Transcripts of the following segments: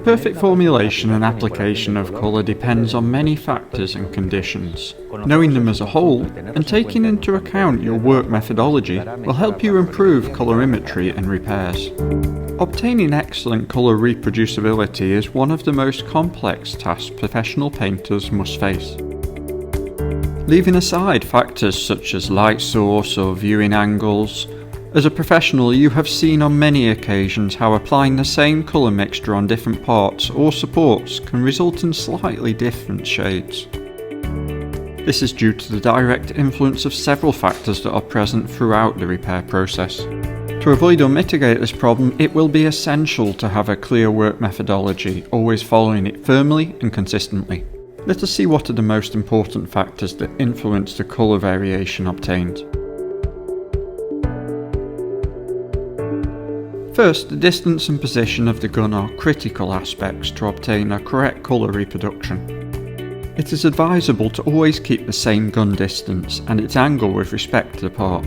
perfect formulation and application of colour depends on many factors and conditions. Knowing them as a whole, and taking into account your work methodology, will help you improve colorimetry and repairs. Obtaining excellent colour reproducibility is one of the most complex tasks professional painters must face. Leaving aside factors such as light source or viewing angles, as a professional you have seen on many occasions how applying the same colour mixture on different parts or supports can result in slightly different shades. This is due to the direct influence of several factors that are present throughout the repair process. To avoid or mitigate this problem, it will be essential to have a clear work methodology, always following it firmly and consistently. Let us see what are the most important factors that influence the colour variation obtained. First, the distance and position of the gun are critical aspects to obtain a correct colour reproduction. It is advisable to always keep the same gun distance and its angle with respect to the part.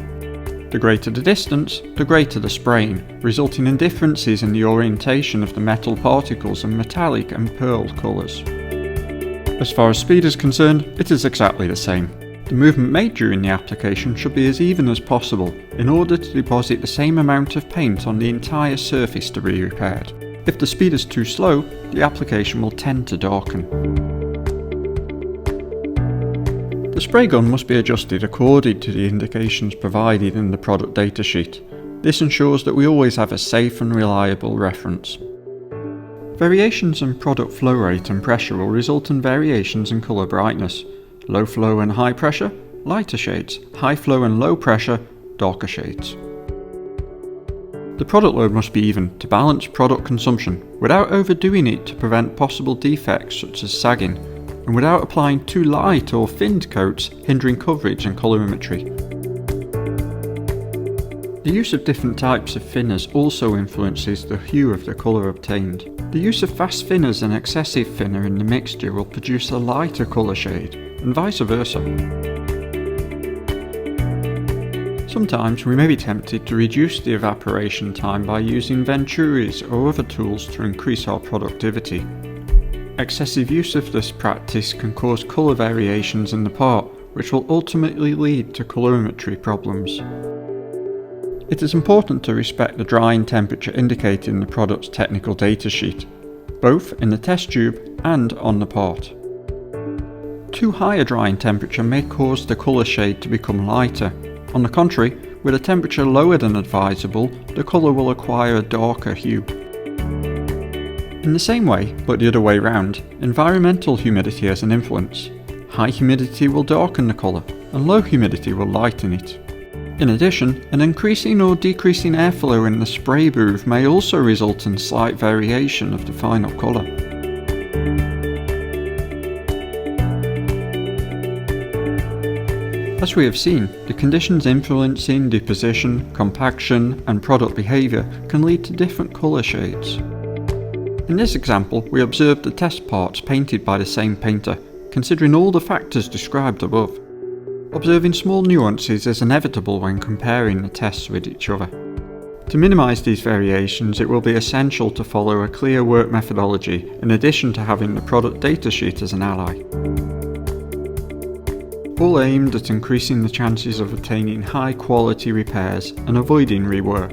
The greater the distance, the greater the spraying, resulting in differences in the orientation of the metal particles and metallic and pearl colours. As far as speed is concerned, it is exactly the same. The movement made during the application should be as even as possible in order to deposit the same amount of paint on the entire surface to be repaired. If the speed is too slow, the application will tend to darken. The spray gun must be adjusted according to the indications provided in the product datasheet. This ensures that we always have a safe and reliable reference. Variations in product flow rate and pressure will result in variations in colour brightness. Low flow and high pressure, lighter shades. High flow and low pressure, darker shades. The product load must be even to balance product consumption, without overdoing it to prevent possible defects such as sagging, and without applying too light or thinned coats, hindering coverage and colorimetry. The use of different types of thinners also influences the hue of the colour obtained. The use of fast thinners and excessive thinner in the mixture will produce a lighter colour shade, and vice versa. Sometimes we may be tempted to reduce the evaporation time by using venturis or other tools to increase our productivity. Excessive use of this practice can cause colour variations in the part, which will ultimately lead to colorimetry problems. It is important to respect the drying temperature indicated in the product's technical datasheet, both in the test tube and on the part. Too high a drying temperature may cause the colour shade to become lighter. On the contrary, with a temperature lower than advisable, the colour will acquire a darker hue. In the same way, but the other way round, environmental humidity has an influence. High humidity will darken the colour, and low humidity will lighten it. In addition, an increasing or decreasing airflow in the spray booth may also result in slight variation of the final colour. As we have seen, the conditions influencing deposition, compaction, and product behaviour can lead to different colour shades. In this example, we observed the test parts painted by the same painter, considering all the factors described above. Observing small nuances is inevitable when comparing the tests with each other. To minimise these variations, it will be essential to follow a clear work methodology in addition to having the product datasheet as an ally. All aimed at increasing the chances of obtaining high quality repairs and avoiding rework.